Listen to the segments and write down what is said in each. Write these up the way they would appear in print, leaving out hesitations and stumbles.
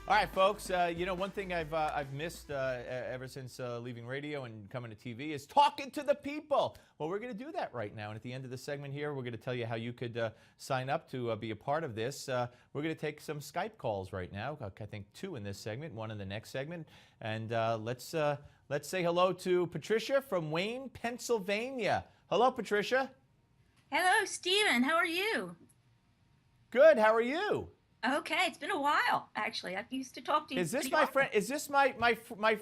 All right, folks. One thing I've missed ever since leaving radio and coming to TV is talking to the people. Well, we're going to do that right now. And at the end of the segment here, we're going to tell you how you could sign up to be a part of this. We're going to take some Skype calls right now. I think 2 in this segment, 1 in the next segment. And let's say hello to Patricia from Wayne, Pennsylvania. Hello, Patricia. Hello, Stephen. How are you? Good. How are you? Okay, it's been a while, actually. I used to talk to you. Is this my friend? Is this my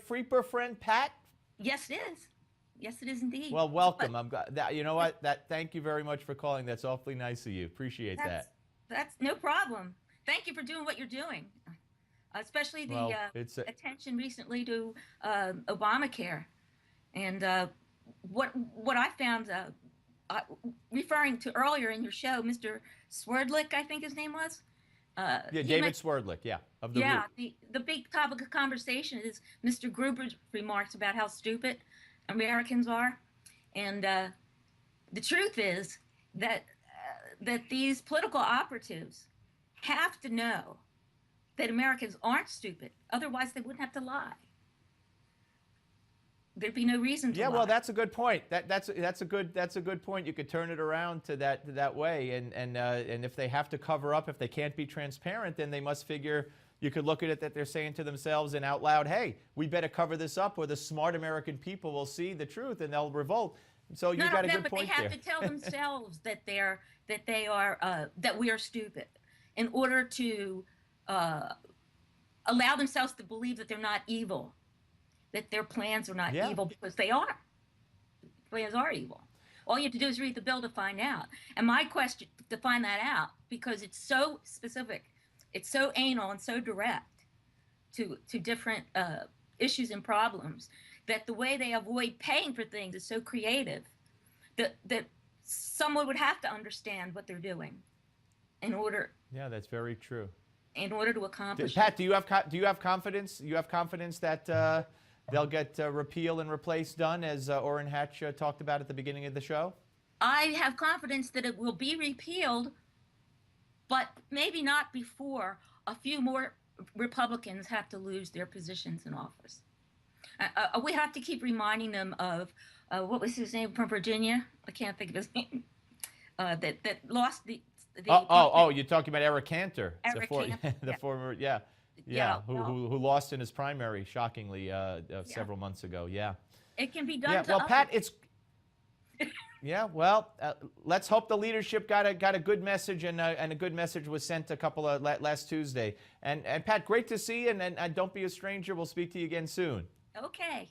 Freeper friend, Pat? Yes, it is. Yes, it is indeed. Well, welcome. I'm glad that you know what. Thank you very much for calling. That's awfully nice of you. Appreciate that. That's no problem. Thank you for doing what you're doing, especially the attention recently to Obamacare, and what I found. Referring to earlier in your show, Mr. Swerdlick, I think his name was. David Swerdlick, of the Root. The big topic of conversation is Mr. Gruber's remarks about how stupid Americans are, and the truth is that these political operatives have to know that Americans aren't stupid. Otherwise, they wouldn't have to lie. There'd be no reason to lie. Well, that's a good point. That's a good point. You could turn it around to that way, and if they have to cover up, if they can't be transparent, then they must figure. You could look at it that they're saying to themselves and out loud, "Hey, we better cover this up, or the smart American people will see the truth and they'll revolt." So you got a good point there. But they have to tell themselves that we are stupid, in order to allow themselves to believe that they're not evil. That their plans are not evil, because they are. Plans are evil. All you have to do is read the bill to find out. And my question to find that out, because it's so specific, it's so anal and so direct to different issues and problems, that the way they avoid paying for things is so creative that someone would have to understand what they're doing in order. Yeah, that's very true. In order to accomplish. Pat, do you have confidence? You have confidence that they'll get repeal and replace done, as Orrin Hatch talked about at the beginning of the show? I have confidence that it will be repealed, but maybe not before a few more Republicans have to lose their positions in office. We have to keep reminding them of, what was his name from Virginia? I can't think of his name. That lost the you're talking about Eric Cantor. The former, who lost in his primary, shockingly, several months ago. Yeah. It can be done. Yeah. Well, Pat, it's. Yeah. Well, let's hope the leadership got a good message, and a good message was sent last Tuesday. And Pat, great to see you, and don't be a stranger. We'll speak to you again soon. Okay.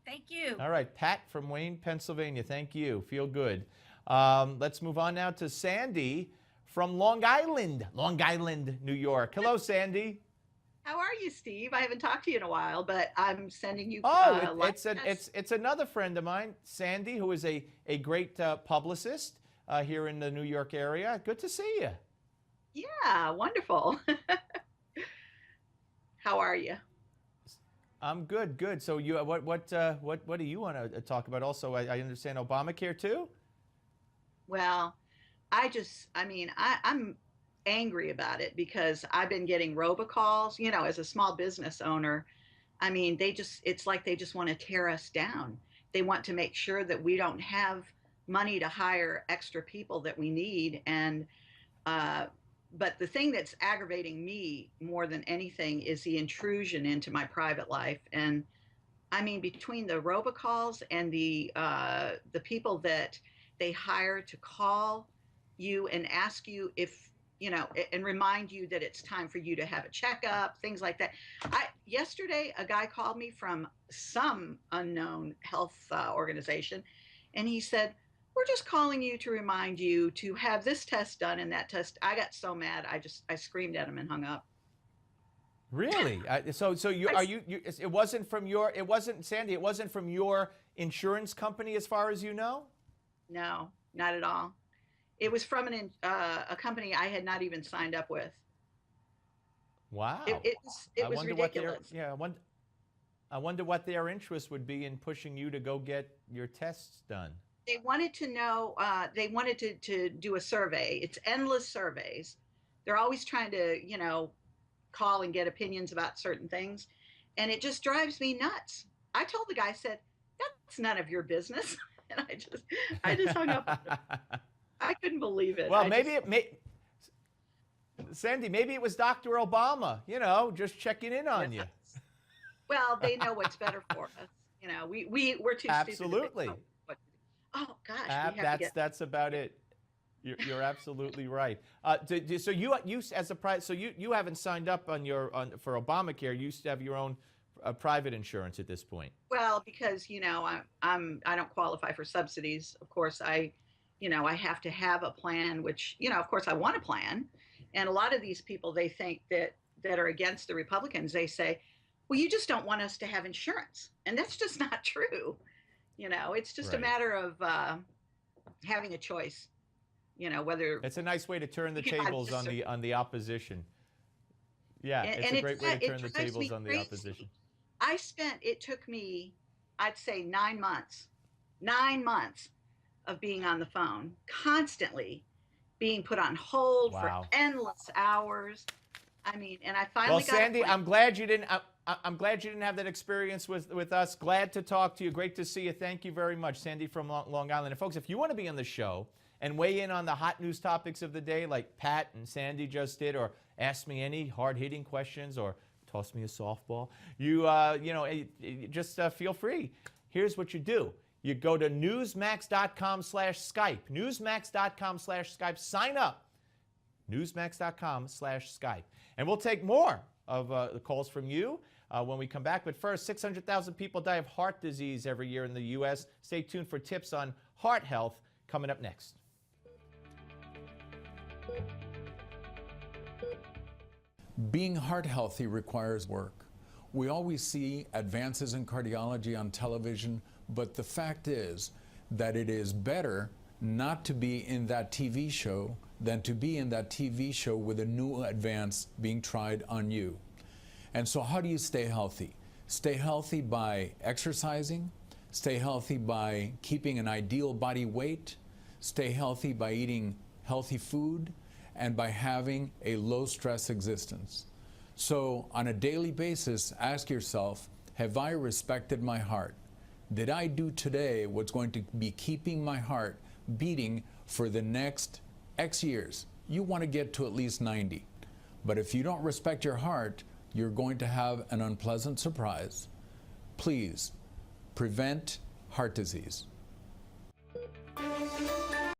Thank you. All right, Pat from Wayne, Pennsylvania. Thank you. Feel good. Let's move on now to Sandy from Long Island, New York. Hello, Sandy. How are you, Steve? I haven't talked to you in a while, but I'm sending you. It's another friend of mine, Sandy, who is a great publicist here in the New York area. Good to see you. Yeah, wonderful. How are you? I'm good. So you, what do you want to talk about? Also, I understand Obamacare too. Well, I'm angry about it, because I've been getting robocalls, as a small business owner. I mean, it's like they just want to tear us down. They want to make sure that we don't have money to hire extra people that we need. And, but the thing that's aggravating me more than anything is the intrusion into my private life. And I mean, between the robocalls and the people that they hire to call you and ask you if, and remind you that it's time for you to have a checkup, things like that. Yesterday, a guy called me from some unknown health organization, and he said, "We're just calling you to remind you to have this test done and that test." I got so mad, I screamed at him and hung up. Really? It wasn't Sandy, it wasn't from your insurance company, as far as you know? No, not at all. It was from a company I had not even signed up with. Wow. It was ridiculous. I wonder what their interest would be in pushing you to go get your tests done. They wanted to know, they wanted to do a survey. It's endless surveys. They're always trying to, call and get opinions about certain things. And it just drives me nuts. I told the guy, I said, that's none of your business. And I just hung up. I couldn't believe it. Well, Sandy, maybe it was Dr. Obama, just checking in on you. Well, they know what's better for us. We're too Absolutely. stupid. Oh gosh, that's about it. You're absolutely right. So you as a private, so you haven't signed up for Obamacare. You used to have your own private insurance at this point. Well, because I don't qualify for subsidies. Of course, I have to have a plan, which of course I want a plan. And a lot of these people, they think that are against the Republicans, they say, well, you just don't want us to have insurance, and that's just not true. It's just a matter of having a choice. Whether it's a nice way to turn the tables on the opposition. Yeah, it's a great way to turn the tables on the opposition. It took me, I'd say 9 months of being on the phone, constantly being put on hold for endless hours. I mean, and I finally got. Well, Sandy, I'm glad you didn't. I'm glad you didn't have that experience with us. Glad to talk to you. Great to see you. Thank you very much, Sandy from Long Island. And folks, if you want to be on the show and weigh in on the hot news topics of the day, like Pat and Sandy just did, or ask me any hard-hitting questions, or toss me a softball, just feel free. Here's what you do. You go to newsmax.com/Skype. Newsmax.com/Skype. Sign up. Newsmax.com/Skype. And we'll take more of the calls from you when we come back. But first, 600,000 people die of heart disease every year in the U.S. Stay tuned for tips on heart health coming up next. Being heart healthy requires work. We always see advances in cardiology on television, but the fact is that it is better not to be in that TV show than to be in that TV show with a new advance being tried on you. And so how do you stay healthy? Stay healthy by exercising, stay healthy by keeping an ideal body weight, stay healthy by eating healthy food, and by having a low-stress existence. So on a daily basis, ask yourself, have I respected my heart? Did I do today what's going to be keeping my heart beating for the next X years? You want to get to at least 90. But if you don't respect your heart, you're going to have an unpleasant surprise. Please, prevent heart disease.